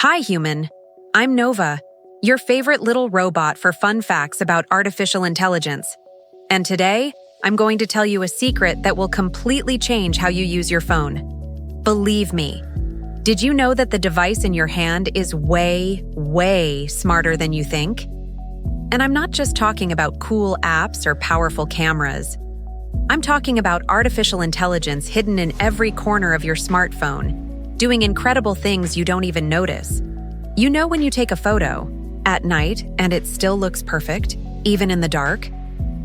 Hi, human. I'm Nova, your favorite little robot for fun facts about artificial intelligence. And today, I'm going to tell you a secret that will completely change how you use your phone. Believe me. Did you know that the device in your hand is way, way smarter than you think? And I'm not just talking about cool apps or powerful cameras. I'm talking about artificial intelligence hidden in every corner of your smartphone, doing incredible things you don't even notice. You know when you take a photo at night and it still looks perfect, even in the dark?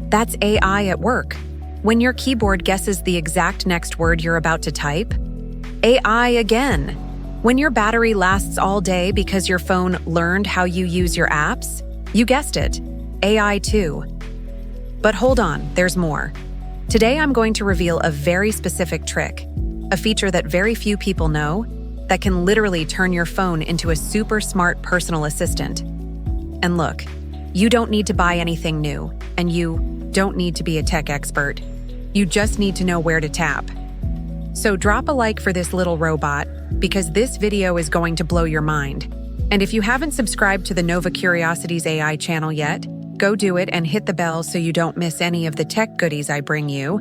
That's AI at work. When your keyboard guesses the exact next word you're about to type? AI again. When your battery lasts all day because your phone learned how you use your apps? You guessed it, AI too. But hold on, there's more. Today I'm going to reveal a very specific trick, a feature that very few people know, that can literally turn your phone into a super smart personal assistant. And look, you don't need to buy anything new, and you don't need to be a tech expert. You just need to know where to tap. So drop a like for this little robot, because this video is going to blow your mind. And if you haven't subscribed to the Nova Curiosities AI channel yet, go do it and hit the bell so you don't miss any of the tech goodies I bring you.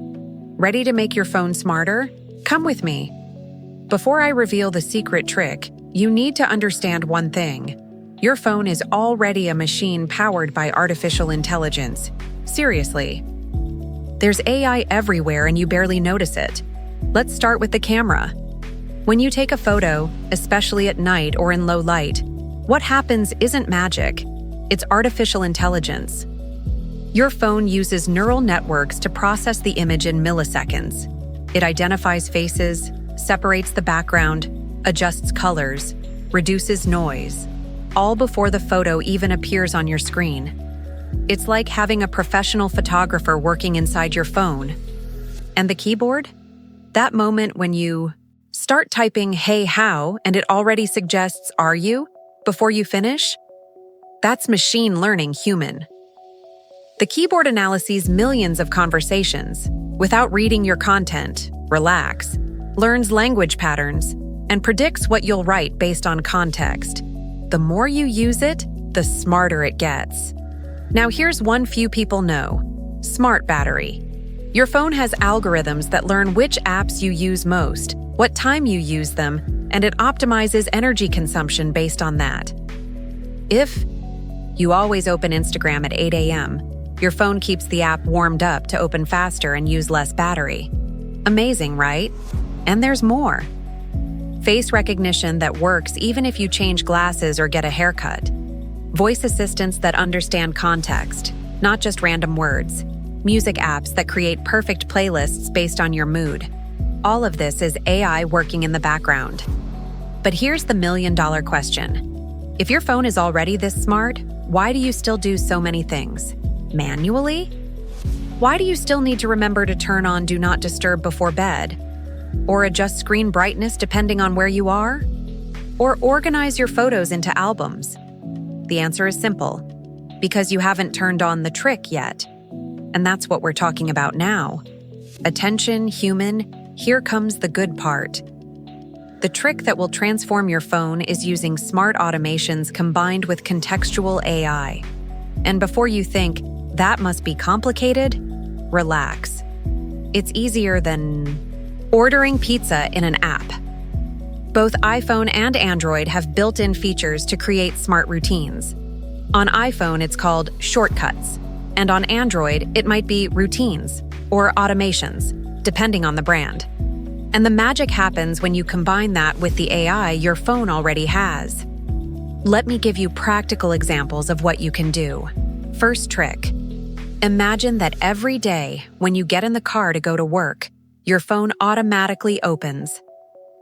Ready to make your phone smarter? Come with me. Before I reveal the secret trick, you need to understand one thing. Your phone is already a machine powered by artificial intelligence. Seriously. There's AI everywhere and you barely notice it. Let's start with the camera. When you take a photo, especially at night or in low light, what happens isn't magic. It's artificial intelligence. Your phone uses neural networks to process the image in milliseconds. It identifies faces, separates the background, adjusts colors, reduces noise, all before the photo even appears on your screen. It's like having a professional photographer working inside your phone. And the keyboard? That moment when you start typing "Hey, how?" and it already suggests "Are you?" before you finish? That's machine learning human. The keyboard analyzes millions of conversations without reading your content, relax, learns language patterns, and predicts what you'll write based on context. The more you use it, the smarter it gets. Now here's one few people know. Smart battery. Your phone has algorithms that learn which apps you use most, what time you use them, and it optimizes energy consumption based on that. If you always open Instagram at 8 a.m., your phone keeps the app warmed up to open faster and use less battery. Amazing, right? And there's more. Face recognition that works even if you change glasses or get a haircut. Voice assistants that understand context, not just random words. Music apps that create perfect playlists based on your mood. All of this is AI working in the background. But here's the million-dollar question. If your phone is already this smart, why do you still do so many things? Manually? Why do you still need to remember to turn on Do Not Disturb before bed? Or adjust screen brightness depending on where you are? Or organize your photos into albums? The answer is simple. Because you haven't turned on the trick yet. And that's what we're talking about now. Attention, human, here comes the good part. The trick that will transform your phone is using smart automations combined with contextual AI. And before you think, that must be complicated, relax. It's easier than ordering pizza in an app. Both iPhone and Android have built-in features to create smart routines. On iPhone, it's called Shortcuts, and on Android, it might be Routines or Automations, depending on the brand. And the magic happens when you combine that with the AI your phone already has. Let me give you practical examples of what you can do. First trick. Imagine that every day when you get in the car to go to work, your phone automatically opens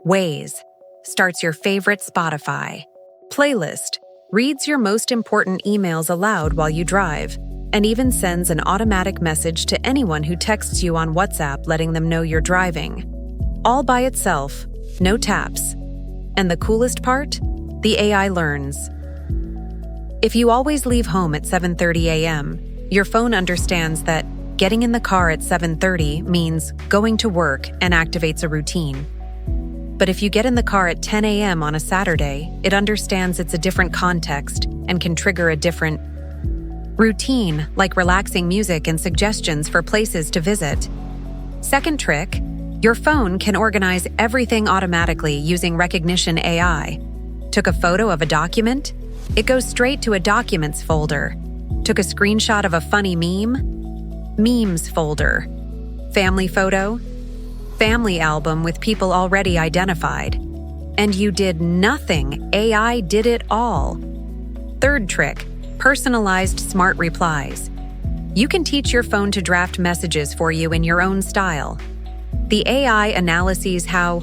Waze, starts your favorite Spotify, playlist, reads your most important emails aloud while you drive, and even sends an automatic message to anyone who texts you on WhatsApp letting them know you're driving. All by itself, no taps. And the coolest part? The AI learns. If you always leave home at 7:30 a.m., your phone understands that getting in the car at 7:30 means going to work and activates a routine. But if you get in the car at 10 a.m. on a Saturday, it understands it's a different context and can trigger a different routine, like relaxing music and suggestions for places to visit. Second trick, your phone can organize everything automatically using recognition AI. Took a photo of a document? It goes straight to a Documents folder. Took a screenshot of a funny meme? Memes folder. Family photo? Family album with people already identified. And you did nothing. AI did it all. Third trick, personalized smart replies. You can teach your phone to draft messages for you in your own style. The AI analyzes how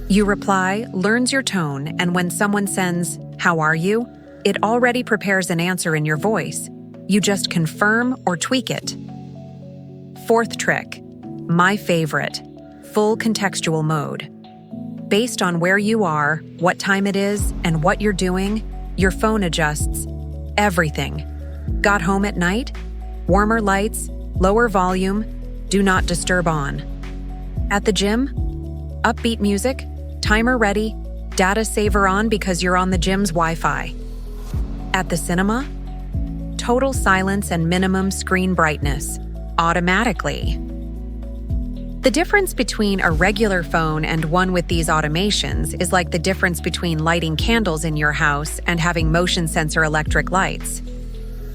you reply, learns your tone, and when someone sends, "How are you?" it already prepares an answer in your voice. You just confirm or tweak it. Fourth trick, my favorite, full contextual mode. Based on where you are, what time it is, and what you're doing, your phone adjusts everything. Got home at night? Warmer lights, lower volume, do not disturb on. At the gym? Upbeat music, timer ready, data saver on because you're on the gym's Wi-Fi. At the cinema? Total silence and minimum screen brightness, automatically. The difference between a regular phone and one with these automations is like the difference between lighting candles in your house and having motion sensor electric lights.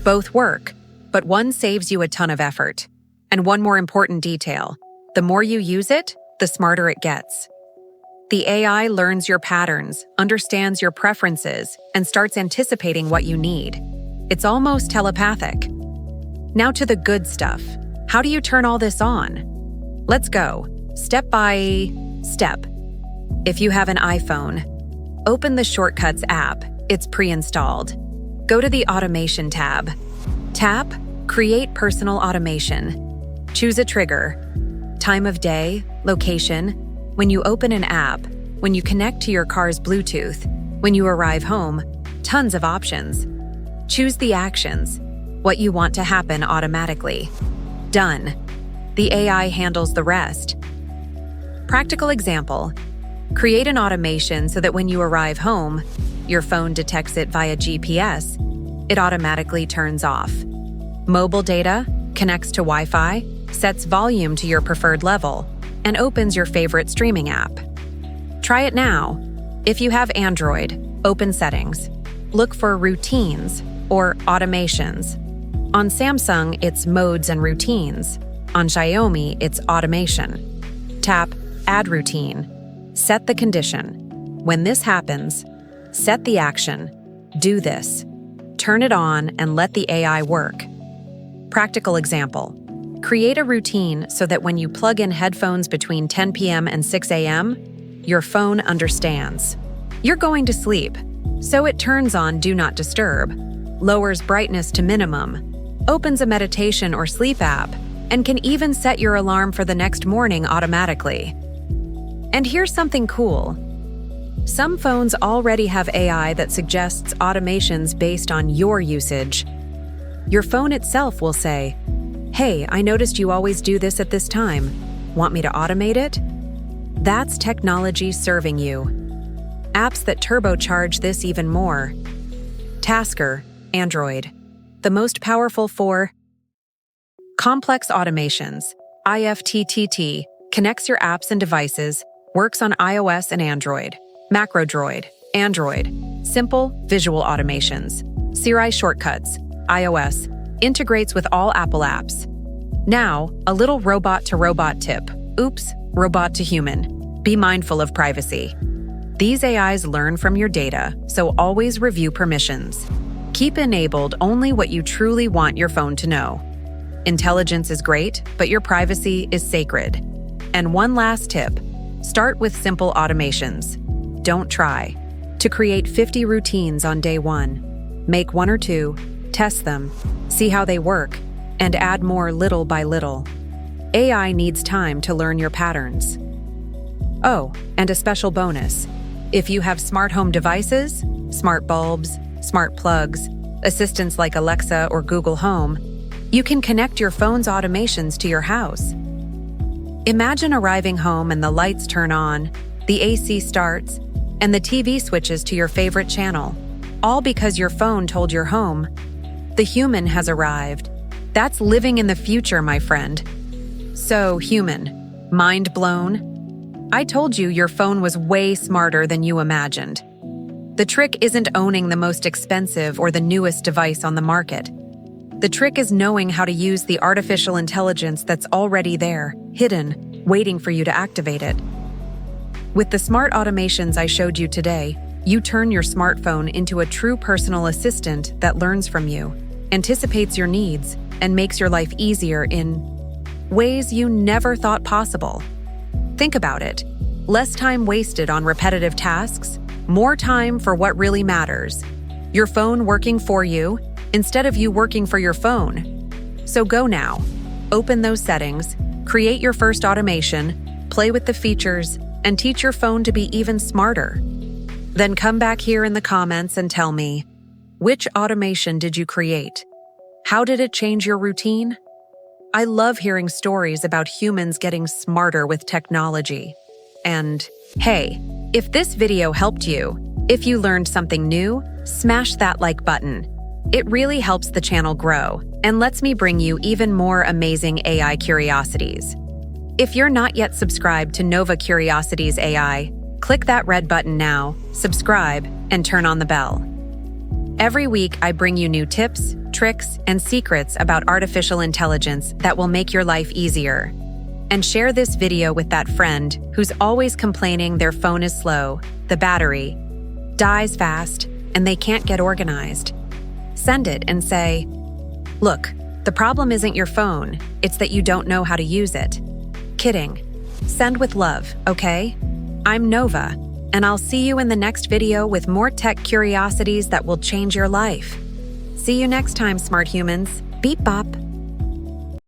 Both work, but one saves you a ton of effort. And one more important detail, the more you use it, the smarter it gets. The AI learns your patterns, understands your preferences, and starts anticipating what you need. It's almost telepathic. Now to the good stuff. How do you turn all this on? Let's go, step by step. If you have an iPhone, open the Shortcuts app. It's pre-installed. Go to the Automation tab. Tap Create Personal Automation. Choose a trigger. Time of day, location, when you open an app, when you connect to your car's Bluetooth, when you arrive home, tons of options. Choose the actions, what you want to happen automatically. Done. The AI handles the rest. Practical example. Create an automation so that when you arrive home, your phone detects it via GPS. It automatically turns off. Mobile data connects to Wi-Fi, sets volume to your preferred level, and opens your favorite streaming app. Try it now. If you have Android, open Settings. Look for Routines or Automations. On Samsung, it's Modes and Routines. On Xiaomi, it's Automation. Tap Add Routine. Set the condition. When this happens, set the action. Do this. Turn it on and let the AI work. Practical example. Create a routine so that when you plug in headphones between 10 p.m. and 6 a.m., your phone understands. You're going to sleep, so it turns on Do Not Disturb, lowers brightness to minimum, opens a meditation or sleep app, and can even set your alarm for the next morning automatically. And here's something cool. Some phones already have AI that suggests automations based on your usage. Your phone itself will say, "Hey, I noticed you always do this at this time. Want me to automate it?" That's technology serving you. Apps that turbocharge this even more. Tasker, Android. The most powerful for complex automations. IFTTT connects your apps and devices, works on iOS and Android. MacroDroid, Android. Simple visual automations. Siri Shortcuts, iOS. Integrates with all Apple apps. Now, a little robot-to-robot tip. Oops, robot to human. Be mindful of privacy. These AIs learn from your data, so always review permissions. Keep enabled only what you truly want your phone to know. Intelligence is great, but your privacy is sacred. And one last tip, start with simple automations. Don't try to create 50 routines on day one. Make one or two, test them, see how they work, and add more little by little. AI needs time to learn your patterns. Oh, and a special bonus. If you have smart home devices, smart bulbs, smart plugs, assistants like Alexa or Google Home, you can connect your phone's automations to your house. Imagine arriving home and the lights turn on, the AC starts, and the TV switches to your favorite channel, all because your phone told your home. The human has arrived. That's living in the future, my friend. So, human, mind blown? I told you your phone was way smarter than you imagined. The trick isn't owning the most expensive or the newest device on the market. The trick is knowing how to use the artificial intelligence that's already there, hidden, waiting for you to activate it. With the smart automations I showed you today, you turn your smartphone into a true personal assistant that learns from you, anticipates your needs, and makes your life easier in ways you never thought possible. Think about it. Less time wasted on repetitive tasks, more time for what really matters. Your phone working for you instead of you working for your phone. So go now. Open those settings, create your first automation, play with the features, and teach your phone to be even smarter. Then come back here in the comments and tell me, which automation did you create? How did it change your routine? I love hearing stories about humans getting smarter with technology. And hey, if this video helped you, if you learned something new, smash that like button. It really helps the channel grow and lets me bring you even more amazing AI curiosities. If you're not yet subscribed to Nova Curiosities AI, click that red button now, subscribe, and turn on the bell. Every week, I bring you new tips, tricks, and secrets about artificial intelligence that will make your life easier. And share this video with that friend who's always complaining their phone is slow, the battery dies fast, and they can't get organized. Send it and say, "Look, the problem isn't your phone, it's that you don't know how to use it." Kidding. Send with love, okay? I'm Nova, and I'll see you in the next video with more tech curiosities that will change your life. See you next time, smart humans. Beep bop.